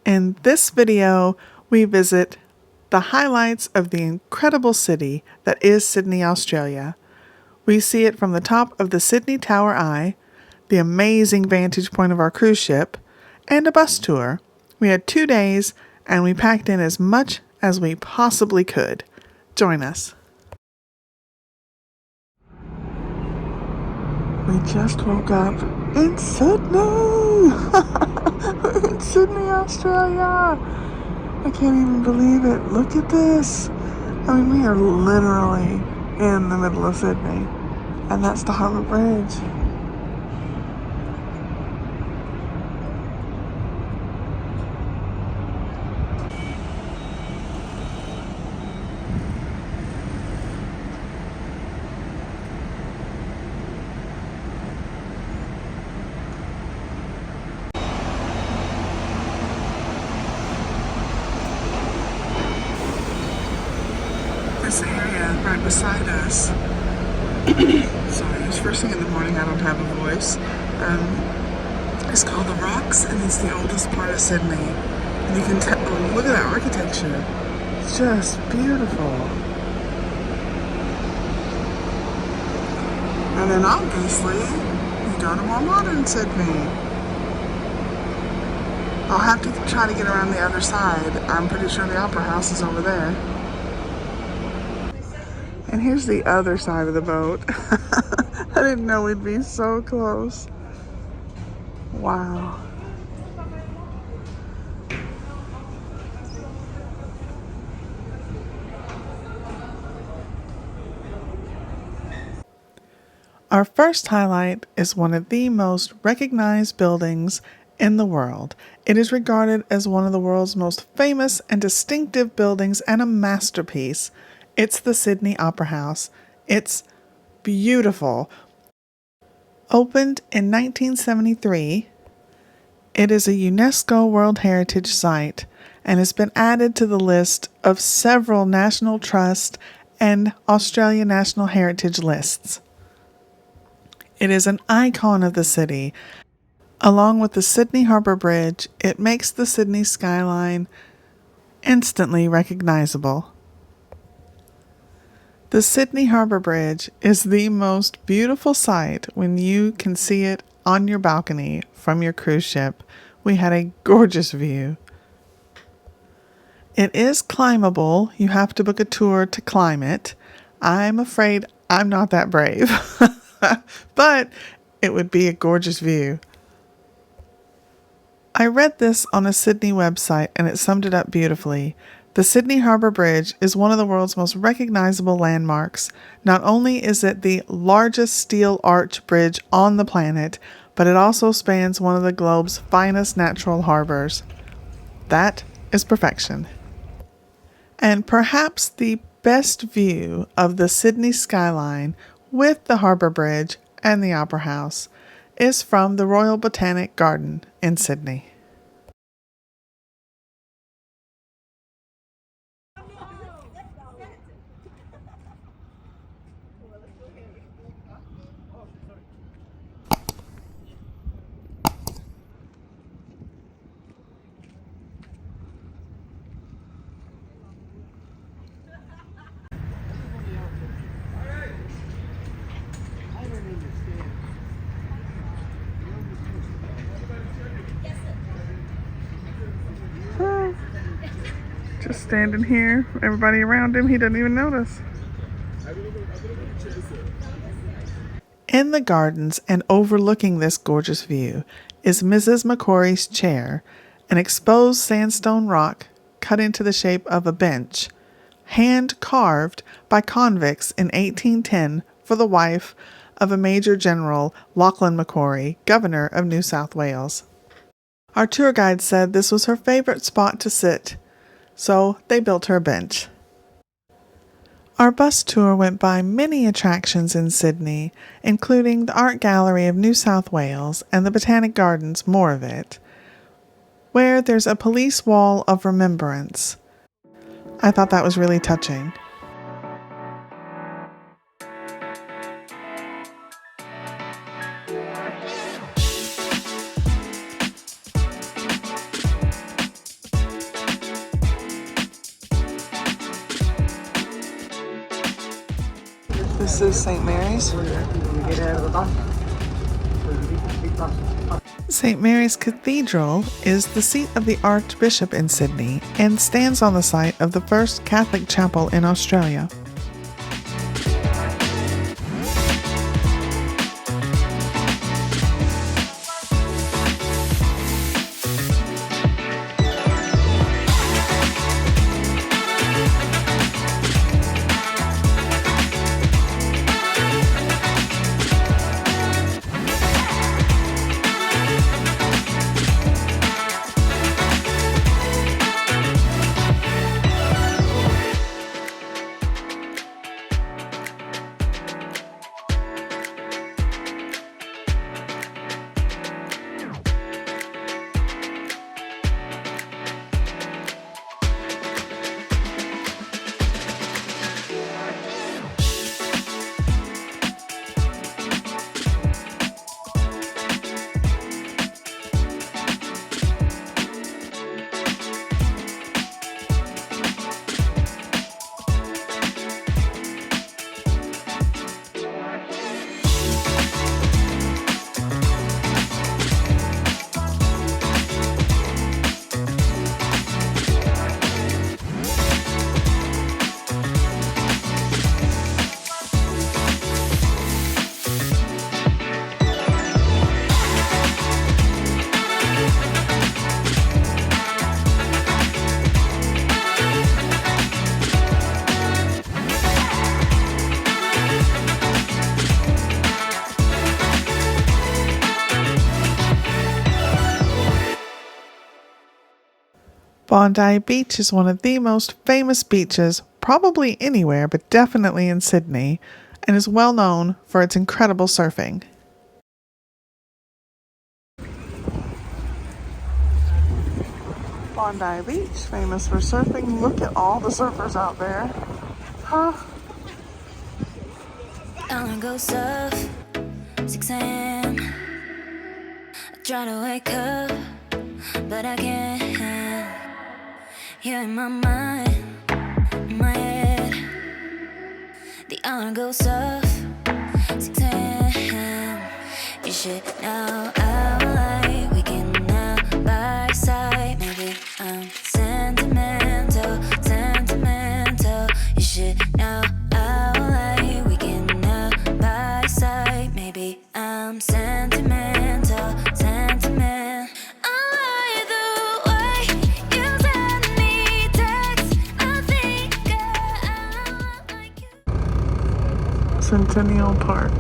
In this video, we visit the highlights of the incredible city that is Sydney, Australia. We see it from the top of the Sidney Tower Eye, the amazing vantage point of our cruise ship, and a bus tour. We had 2 days, and we packed in as much as we possibly could. Join us. We just woke up in Sydney! We're in Sydney, Australia! I can't even believe it. Look at this. I mean, we are literally in the middle of Sydney. And that's the Harbour Bridge. This area right beside us, sorry, it's first thing in the morning, I don't have a voice, it's called The Rocks, and it's the oldest part of Sydney. And you can tell, oh, look at that architecture. It's just beautiful. And then obviously, you go to more modern Sydney. I'll have to try to get around the other side. I'm pretty sure the Opera House is over there. And here's the other side of the boat. I didn't know we'd be so close. Wow. Our first highlight is one of the most recognized buildings in the world. It is regarded as one of the world's most famous and distinctive buildings and a masterpiece. It's the Sydney Opera House. It's beautiful. Opened in 1973, it is a UNESCO World Heritage Site and has been added to the list of several National Trust and Australia National Heritage lists. It is an icon of the city. Along with the Sydney Harbour Bridge, it makes the Sydney skyline instantly recognizable. The Sydney Harbour Bridge is the most beautiful sight when you can see it on your balcony from your cruise ship. We had a gorgeous view. It is climbable. You have to book a tour to climb it. I'm afraid I'm not that brave, but it would be a gorgeous view. I read this on a Sydney website and it summed it up beautifully. The Sydney Harbour Bridge is one of the world's most recognizable landmarks. Not only is it the largest steel arch bridge on the planet, but it also spans one of the globe's finest natural harbors. That is perfection. And perhaps the best view of the Sydney skyline with the Harbour Bridge and the Opera House is from the Royal Botanic Garden in Sydney. Just standing here, everybody around him, he doesn't even notice. In the gardens and overlooking this gorgeous view is Mrs. Macquarie's chair, an exposed sandstone rock cut into the shape of a bench, hand carved by convicts in 1810 for the wife of a Major General Lachlan Macquarie, Governor of New South Wales. Our tour guide said this was her favorite spot to sit, so they built her a bench. Our bus tour went by many attractions in Sydney, including the Art Gallery of New South Wales and the Botanic Gardens, more of it, where there's a police wall of remembrance. I thought that was really touching. This is St. Mary's. St. Mary's Cathedral is the seat of the Archbishop in Sydney and stands on the site of the first Catholic chapel in Australia. Bondi Beach is one of the most famous beaches, probably anywhere, but definitely in Sydney, and is well known for its incredible surfing. Bondi Beach, famous for surfing. Look at all the surfers out there. Huh? I wanna go surf, 6 a.m. I try to wake up, but I can't. You're in my mind, in my head. I wanna go surf, 6 a.m. You should know I like we can now by side. Maybe I'm sentimental, sentimental. You should know I like we can now by side. Maybe I'm sentimental, sentimental. Centennial Park.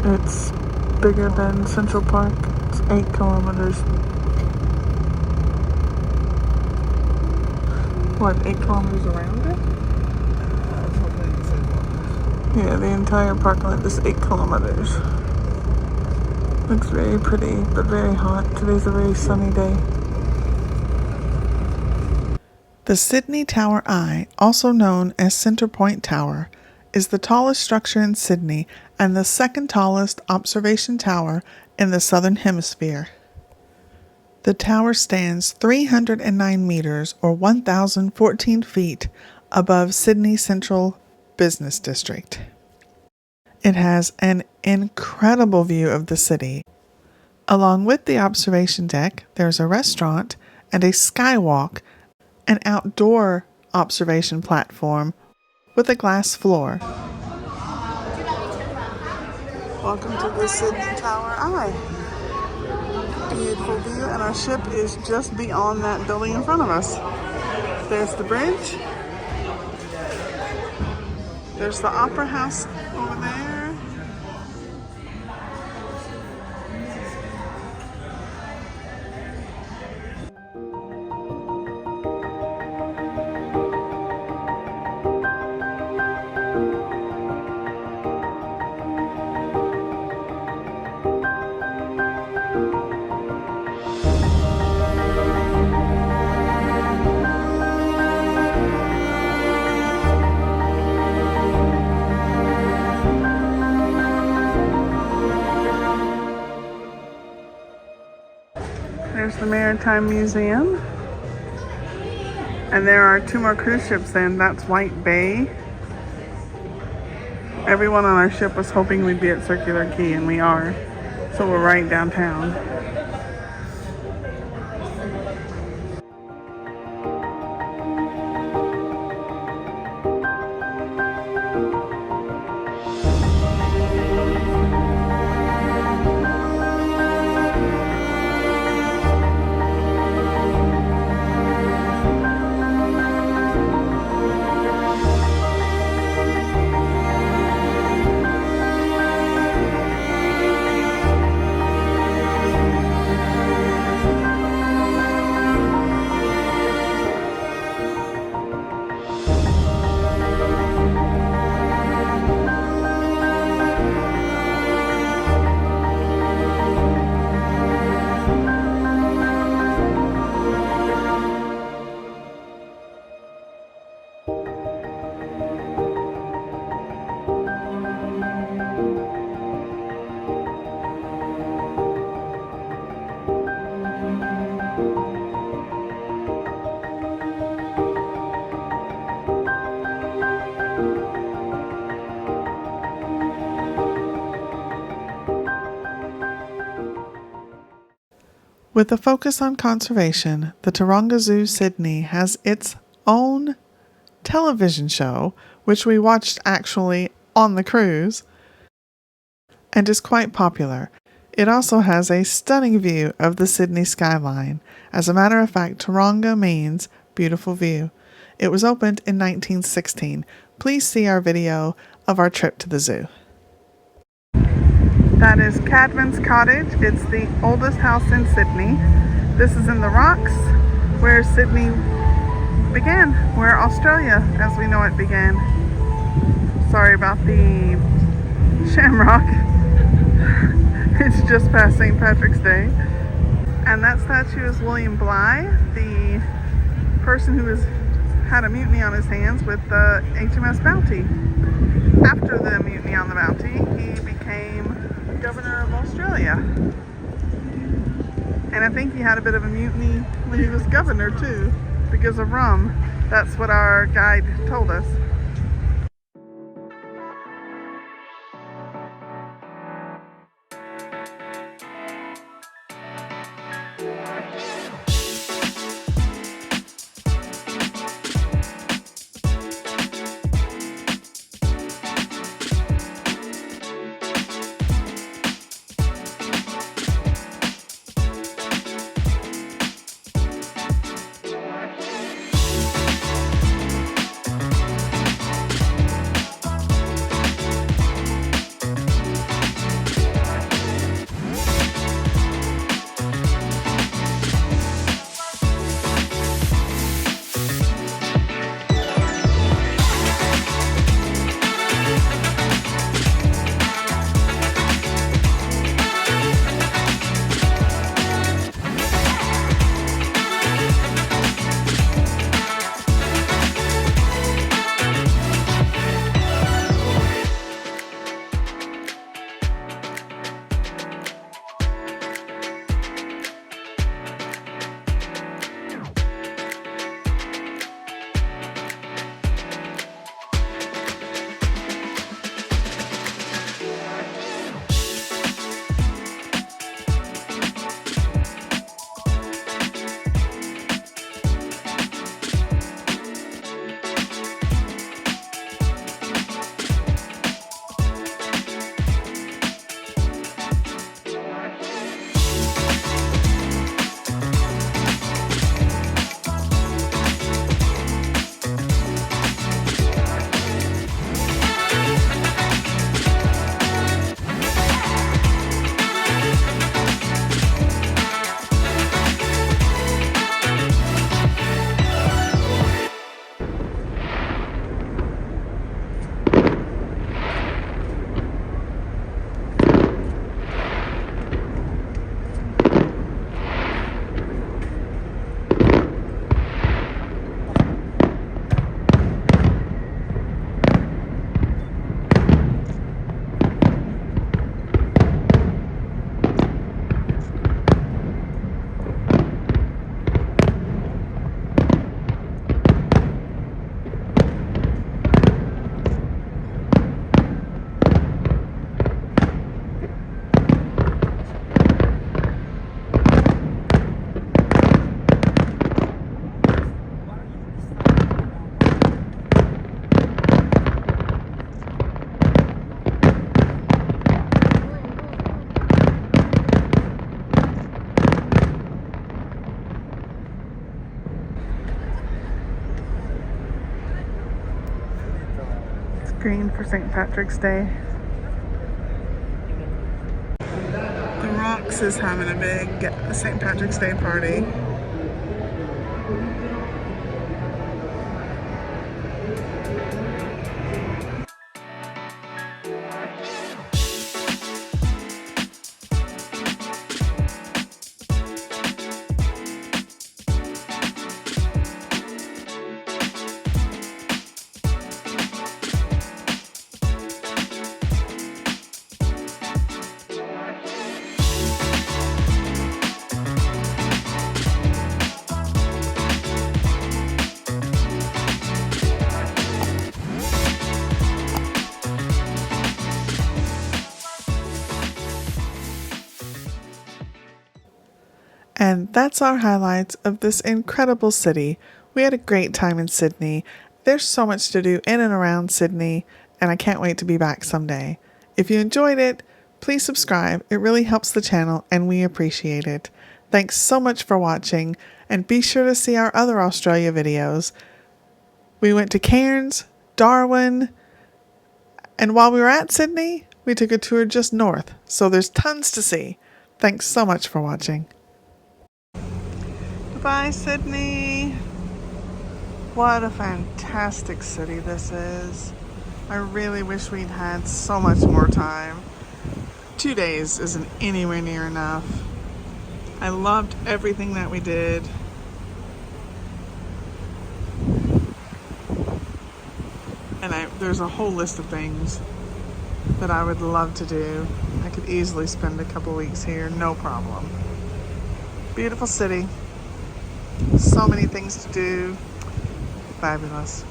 It's bigger than Central Park. It's 8 kilometers. What, 8 kilometers around it? Yeah, the entire parking lot is 8 kilometers. Looks very pretty, but very hot. Today's a very sunny day. The Sidney Tower Eye, also known as Centre Point Tower, is the tallest structure in Sydney and the second tallest observation tower in the Southern Hemisphere. The tower stands 309 meters or 1,014 feet above Sydney Central Business District. It has an incredible view of the city. Along with the observation deck, there's a restaurant and a skywalk, an outdoor observation platform with a glass floor. Welcome to the Sidney Tower Eye. Beautiful view, and our ship is just beyond that building in front of us. There's the bridge. There's the Opera House over there. There's the Maritime Museum. And there are 2 more cruise ships then. That's White Bay. Everyone on our ship was hoping we'd be at Circular Quay, and we are. So we're right downtown. With a focus on conservation, the Taronga Zoo Sydney has its own television show, which we watched actually on the cruise, and is quite popular. It also has a stunning view of the Sydney skyline. As a matter of fact, Taronga means beautiful view. It was opened in 1916. Please see our video of our trip to the zoo. That is Cadman's Cottage. It's the oldest house in Sydney. This is in the rocks where Sydney began, where Australia as we know it began. Sorry about the shamrock. It's just past St. Patrick's Day. And that statue is William Bligh, the person who had a mutiny on his hands with the HMS Bounty. After the mutiny on the Bounty, he became Governor of Australia. And I think he had a bit of a mutiny when he was governor too, because of rum. That's what our guide told us. green for St. Patrick's Day. The Rocks is having a big St. Patrick's Day party. And that's our highlights of this incredible city. We had a great time in Sydney. There's so much to do in and around Sydney, and I can't wait to be back someday. If you enjoyed it, please subscribe. It really helps the channel, and we appreciate it. Thanks so much for watching, and be sure to see our other Australia videos. We went to Cairns, Darwin, and while we were at Sydney, we took a tour just north, so there's tons to see. Thanks so much for watching. Bye, Sydney. What a fantastic city this is. I really wish we'd had so much more time. 2 days isn't anywhere near enough. I loved everything that we did. And there's a whole list of things that I would love to do. I could easily spend a couple weeks here, no problem. Beautiful city. So many things to do. Fabulous.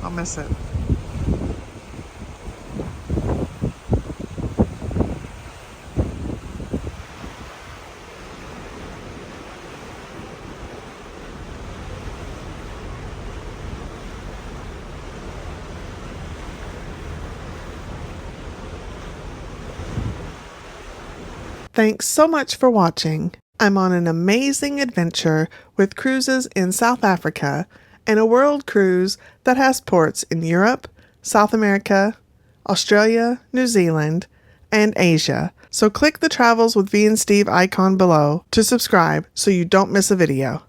I'll miss it. Thanks so much for watching. I'm on an amazing adventure with cruises in South Africa and a world cruise that has ports in Europe, South America, Australia, New Zealand, and Asia. So click the Travels with V and Steve icon below to subscribe so you don't miss a video.